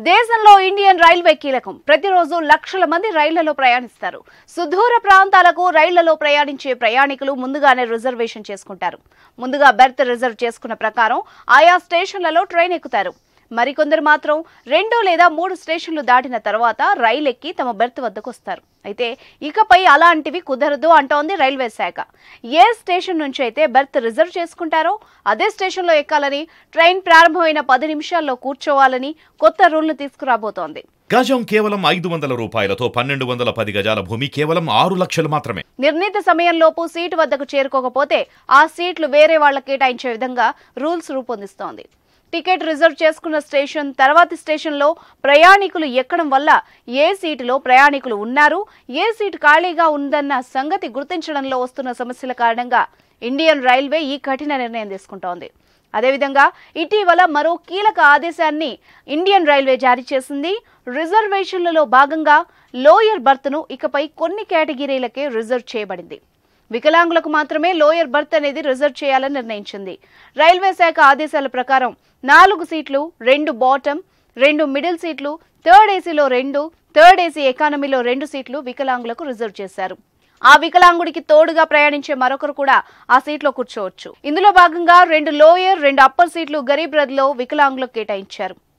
దేశంలో Indian railway కీలకం. ప్రతిరోజు లక్షల మంది రైళ్లలో ప్రయాణిస్తారు. సుదూర ప్రాంతాలకు రైళ్లలో ప్రయాణించే ప్రయాణికులు ముందుగానే రిజర్వేషన్ చేసుకుంటారు. ముందుగా బెర్త్ రిజర్వ్ చేసుకున్న ప్రకారం ఆయా స్టేషన్లలో ట్రైన్ ఎక్కుతారు. మరికొందరు మాత్రం 2 లేదా 3 స్టేషన్లు దాటిన తర్వాత రైలు ఎక్కి తమ బెర్త్ వద్దకు వస్తారు. అయితే ఇకపై అలాంటివి కుదరదు అంటోంది రైల్వే శాఖ. ఏ స్టేషన్ నుంచి అయితే బెర్త్ రిజర్వ్ చేసుకుంటారో అదే స్టేషన్లో ఎక్కాలని, ట్రైన్ ప్రారంభమైన 10 నిమిషాల్లో కూర్చోవాలని కొత్త రూల్ను తీసుకురాబోతోంది. గజం కేవలం 500 రూపాయలతో 1210 గజాల భూమి కేవలం 6 లక్షలు మాత్రమే. నిర్ణీత సమయంలోపు సీటు వద్దకు చేరుకోకపోతే ఆ సీట్లు వేరే వాళ్లకు కేటాయించే విధంగా రూల్స్ రూపొందిస్తోంది. టికెట్ రిజర్వ్ చేసుకున్న స్టేషన్ తర్వాతి స్టేషన్లో ప్రయాణికులు ఎక్కడం వల్ల ఏ సీటులో ప్రయాణికులు ఉన్నారు, ఏ సీటు ఖాళీగా ఉందన్న సంగతి గుర్తించడంలో వస్తున్న సమస్యల కారణంగా ఇండియన్ రైల్వే ఈ కఠిన నిర్ణయం తీసుకుంటోంది. అదేవిధంగా ఇటీవల మరో కీలక ఆదేశాన్ని ఇండియన్ రైల్వే జారీ చేసింది. రిజర్వేషన్లలో భాగంగా లోయర్ బర్త్ను ఇకపై కొన్ని కేటగిరీలకే రిజర్వ్ చేయబడింది. వికలాంగులకు మాత్రమే లోయర్ బర్త్ అనేది రిజర్వ్ చేయాలని నిర్ణయించింది. రైల్వే శాఖ ఆదేశాల ప్రకారం 4 సీట్లు, 2 బాటమ్, 2 మిడిల్ సీట్లు, థర్డ్ ఏసీలో 2, థర్డ్ ఏసీ ఎకానమీలో 2 సీట్లు వికలాంగులకు రిజర్వ్ చేశారు. ఆ వికలాంగుడికి తోడుగా ప్రయాణించే మరొకరు కూడా ఆ సీట్లో కూర్చోవచ్చు. ఇందులో భాగంగా 2 లోయర్, 2 అప్పర్ సీట్లు గరీబ్ రథ్లో వికలాంగులకు కేటాయించారు.